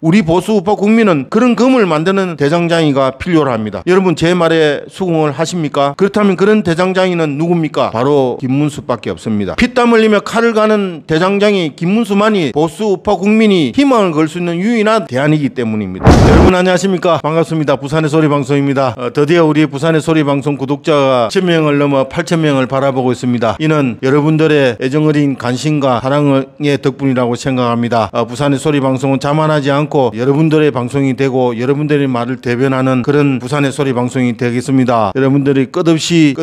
우리 보수 우파 국민은 그런 검을 만드는 대장장이가 필요로 합니다. 여러분 제 말에 수긍을 하십니까? 그렇다면 그런 대장장이는 누굽니까? 바로 김문수밖에 없습니다. 피땀 흘리며 칼을 가는 대장장이 김문수만이 보수 우파 국민이 희망을 걸 수 있는 유일한 대안이기 때문입니다. 여러분 안녕하십니까? 반갑습니다. 부산의 소리방송입니다. 드디어 우리 부산의 소리방송 구독자가 1000명을 넘어 8000명을 바라보고 있습니다. 이는 여러분들의 애정어린 관심과 사랑의 덕분이라고 생각합니다. 부산의 소리방송은 자만하지 않고 여러분들의 방송이 되고 여러분들의 말을 대변하는 그런 부산의 소리방송이 되겠습니다. 여러분들이 끝없이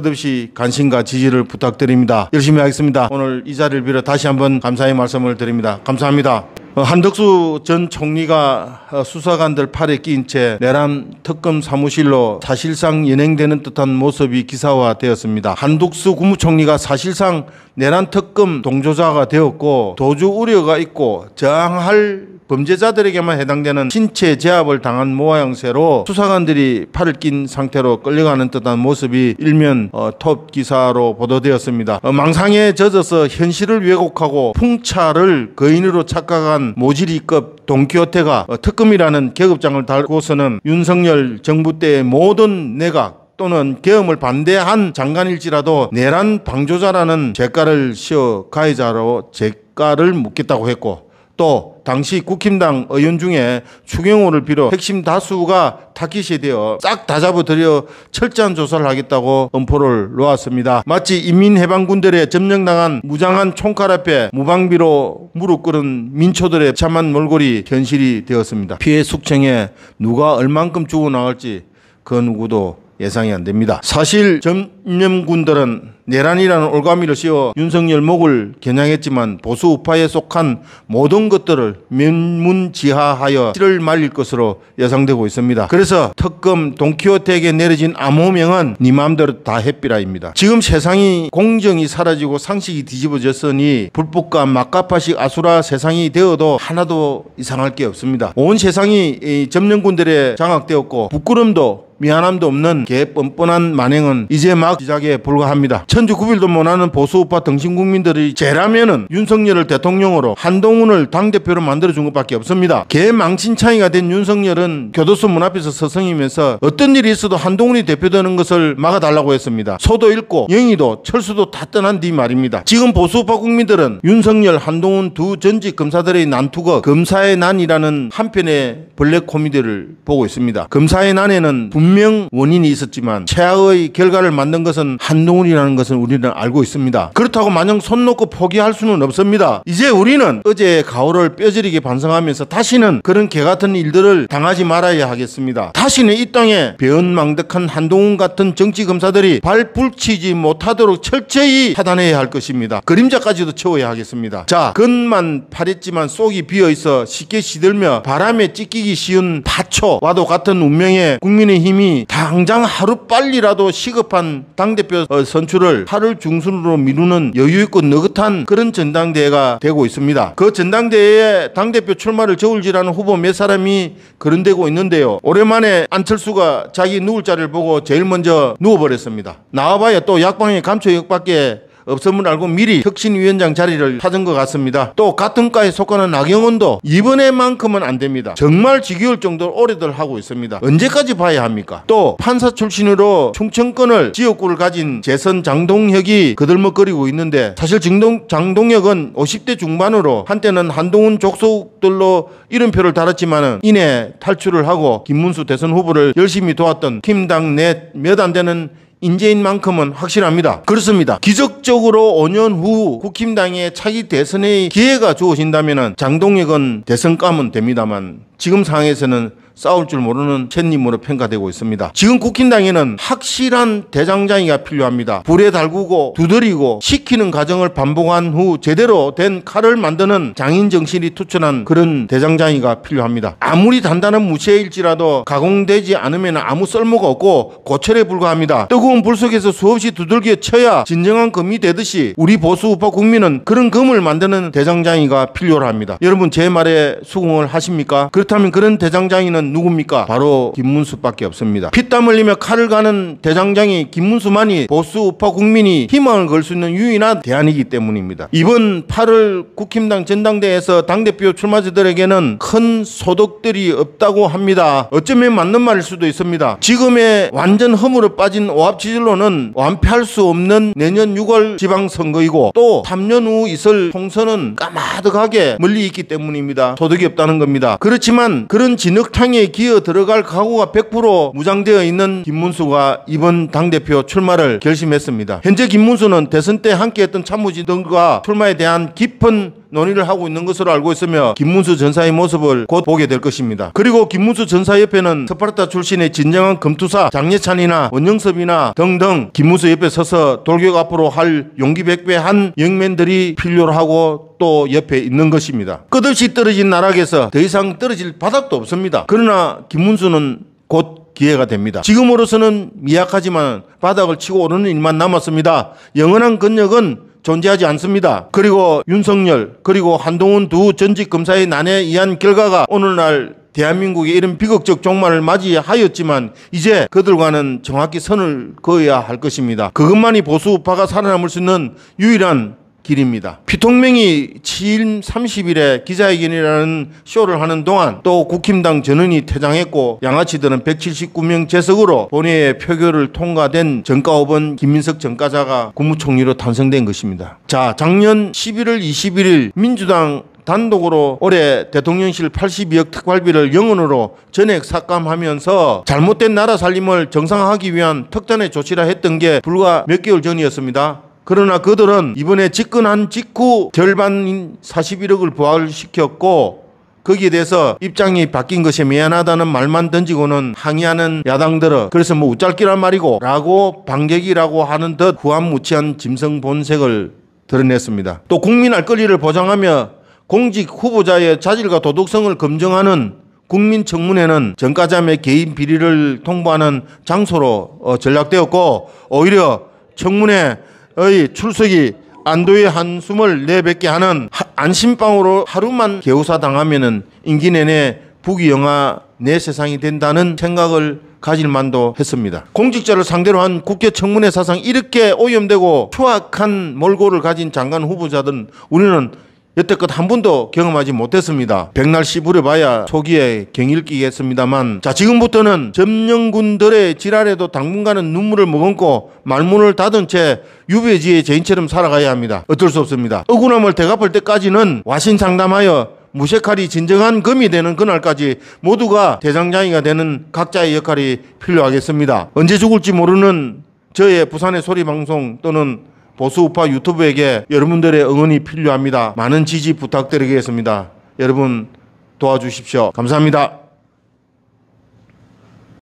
관심과 지지를 부탁드립니다. 열심히 하겠습니다. 오늘 이 자리를 빌어 다시 한번 감사의 말씀을 드립니다. 감사합니다. 한덕수 전 총리가 수사관들 팔에 끼인 채 내란 특검 사무실로 사실상 연행되는 듯한 모습이 기사화되었습니다. 한덕수 국무총리가 사실상 내란 특검 동조자가 되었고 도주 우려가 있고 저항할 범죄자들에게만 해당되는 신체 제압을 당한 모양새로 수사관들이 팔을 낀 상태로 끌려가는 듯한 모습이 일면 톱 기사로 보도되었습니다. 망상에 젖어서 현실을 왜곡하고 풍차를 거인으로 착각한 모지리급 돈키호테가 특검이라는 계급장을 달고서는 윤석열 정부 때의 모든 내각 또는 계엄을 반대한 장관일지라도 내란 방조자라는 죄가를 씌워 가해자로 죄가를 묻겠다고 했고, 또 당시 국힘당 의원 중에 추경호를 비롯 핵심 다수가 타깃이 되어 싹 다 잡아들여 철저한 조사를 하겠다고 엄포를 놓았습니다. 마치 인민해방군들의 점령당한 무장한 총칼 앞에 무방비로 무릎 꿇은 민초들의 참한 몰골이 현실이 되었습니다. 피해 숙청에 누가 얼만큼 죽어나갈지 그 누구도 예상이 안 됩니다. 사실 점령군들은 내란이라는 올가미를 씌워 윤석열 목을 겨냥했지만 보수 우파에 속한 모든 것들을 면문지하하여 씨를 말릴 것으로 예상되고 있습니다. 그래서 특검 돈키호테에게 내려진 암호명은 네 마음대로 다 해비라입니다. 지금 세상이 공정이 사라지고 상식이 뒤집어졌으니 불법과 막가파식 아수라 세상이 되어도 하나도 이상할 게 없습니다. 온 세상이 점령군들에 장악되었고 부끄럼도 미안함도 없는 개뻔뻔한 만행은 이제 막 시작에 불과합니다. 천주구빌도 못하는 보수우파 등신국민들이 죄라면은 윤석열을 대통령으로 한동훈을 당대표로 만들어준 것밖에 없습니다. 개망신창이가 된 윤석열은 교도소 문 앞에서 서성이면서 어떤 일이 있어도 한동훈이 대표되는 것을 막아달라고 했습니다. 소도 읽고 영희도 철수도 다 떠난 뒤 말입니다. 지금 보수우파 국민들은 윤석열, 한동훈 두 전직 검사들의 난투극 검사의 난이라는 한편의 블랙 코미디를 보고 있습니다. 검사의 난에는 분명 원인이 있었지만 최악의 결과를 만든 것은 한동훈이라는 것은 우리는 알고 있습니다. 그렇다고 마냥 손 놓고 포기할 수는 없습니다. 이제 우리는 어제의 가오를 뼈저리게 반성하면서 다시는 그런 개같은 일들을 당하지 말아야 하겠습니다. 다시는 이 땅에 배은망덕한 한동훈 같은 정치검사들이 발불치지 못하도록 철저히 차단해야 할 것입니다. 그림자까지도 채워야 하겠습니다. 자, 겉만 파랬지만 속이 비어있어 쉽게 시들며 바람에 찢기기 쉬운 파초와도 같은 운명의 국민의힘이 당장 하루빨리라도 시급한 당대표 선출을 8월 중순으로 미루는 여유있고 느긋한 그런 전당대회가 되고 있습니다. 그 전당대회에 당대표 출마를 저울질하는 후보 몇 사람이 거론되고 있는데요. 오랜만에 안철수가 자기 누울 자리를 보고 제일 먼저 누워버렸습니다. 나와봐야 또 약방의 감초역밖에 없음을 알고 미리 혁신위원장 자리를 찾은 것 같습니다. 또 같은 과에 속하는 나경원도 이번에만큼은 안 됩니다. 정말 지겨울 정도로 오래들 하고 있습니다. 언제까지 봐야 합니까? 또 판사 출신으로 충청권을 지역구를 가진 재선 장동혁이 거들먹거리고 있는데, 사실 장동혁은 50대 중반으로 한때는 한동훈 족속들로 이름표를 달았지만 이내 탈출을 하고 김문수 대선 후보를 열심히 도왔던 김당 내 몇 안 되는 인재인 만큼은 확실합니다. 그렇습니다. 기적적으로 5년 후 국힘당의 차기 대선의 기회가 주어진다면 장동혁은 대선감은 됩니다만 지금 상황에서는 싸울 줄 모르는 캣님으로 평가되고 있습니다. 지금 국힘당에는 확실한 대장장이가 필요합니다. 불에 달구고 두드리고 시키는 과정을 반복한 후 제대로 된 칼을 만드는 장인정신이 투철한 그런 대장장이가 필요합니다. 아무리 단단한 무쇠일지라도 가공되지 않으면 아무 쓸모가 없고 고철에 불과합니다. 뜨거운 불 속에서 수없이 두들겨 쳐야 진정한 검이 되듯이 우리 보수 우파 국민은 그런 검을 만드는 대장장이가 필요로 합니다. 여러분 제 말에 수긍을 하십니까? 그렇다면 그런 대장장이는 대장장이는 누굽니까? 바로 김문수밖에 없습니다. 피땀 흘리며 칼을 가는 대장장이 김문수만이 보수 우파 국민이 희망을 걸 수 있는 유일한 대안이기 때문입니다. 이번 8월 국힘당 전당대회에서 당대표 출마자들에게는 큰 소득들이 없다고 합니다. 어쩌면 맞는 말일 수도 있습니다. 지금의 완전 허물에 빠진 오합지졸로는 완패할 수 없는 내년 6월 지방선거이고 또 3년 후 있을 총선은 까마득하게 멀리 있기 때문입니다. 소득이 없다는 겁니다. 그렇지만 그런 진흙탕에 기어 들어갈 각오가 100% 무장되어 있는 김문수가 이번 당대표 출마를 결심했습니다. 현재 김문수는 대선 때 함께했던 참모진들과 출마에 대한 깊은 논의를 하고 있는 것으로 알고 있으며 김문수 전사의 모습을 곧 보게 될 것입니다. 그리고 김문수 전사 옆에는 스파르타 출신의 진정한 검투사 장예찬이나 원영섭이나 등등 김문수 옆에 서서 돌격 앞으로 할 용기백배한 영맨들이 필요로 하고 또 옆에 있는 것입니다. 끝없이 떨어진 나락에서 더 이상 떨어질 바닥도 없습니다. 그러나 김문수는 곧 기회가 됩니다. 지금으로서는 미약하지만 바닥을 치고 오르는 일만 남았습니다. 영원한 근력은 존재하지 않습니다. 그리고 윤석열 그리고 한동훈 두 전직 검사의 난해에 의한 결과가 오늘날 대한민국의 이런 비극적 종말을 맞이하였지만 이제 그들과는 정확히 선을 그어야 할 것입니다. 그것만이 보수 우파가 살아남을 수 있는 유일한 길입니다. 피통명이 7일 30일에 기자회견이라는 쇼를 하는 동안 또 국힘당 전원이 퇴장했고 양아치들은 179명 재석으로 본회의 표결을 통과된 정가 5번 김민석 정가자가 국무총리로 탄생된 것입니다. 자, 작년 11월 21일 민주당 단독으로 올해 대통령실 82억 특활비를 영원으로 전액 삭감하면서 잘못된 나라 살림을 정상화하기 위한 특단의 조치라 했던 게 불과 몇 개월 전이었습니다. 그러나 그들은 이번에 집권한 직후 절반인 41억을 부활시켰고 거기에 대해서 입장이 바뀐 것이 미안하다는 말만 던지고는 항의하는 야당들은 그래서 뭐 웃잘기란 말이고 라고 반격이라고 하는 듯 후한무치한 짐승 본색을 드러냈습니다. 또 국민 알 권리를 보장하며 공직 후보자의 자질과 도덕성을 검증하는 국민청문회는 정가자의 개인 비리를 통보하는 장소로 전락되었고 오히려 청문회의 출석이 안도의 한숨을 내뱉게 하는 안심방으로 하루만 개우사 당하면은 임기 내내 부귀영화 내 세상이 된다는 생각을 가질 만도 했습니다. 공직자를 상대로 한 국회 청문회 사상 이렇게 오염되고 추악한 몰골을 가진 장관 후보자들은 우리는 여태껏 한 번도 경험하지 못했습니다. 백날 씨부려봐야 초기에 경일기겠습니다만 자, 지금부터는 점령군들의 지랄에도 당분간은 눈물을 머금고 말문을 닫은 채 유배지의 죄인처럼 살아가야 합니다. 어쩔 수 없습니다. 억울함을 되갚을 때까지는 와신상담하여 무쇠칼이 진정한 금이 되는 그날까지 모두가 대장장이가 되는 각자의 역할이 필요하겠습니다. 언제 죽을지 모르는 저의 부산의 소리방송 또는 보수 우파 유튜브에게 여러분들의 응원이 필요합니다. 많은 지지 부탁드리겠습니다. 여러분 도와주십시오. 감사합니다.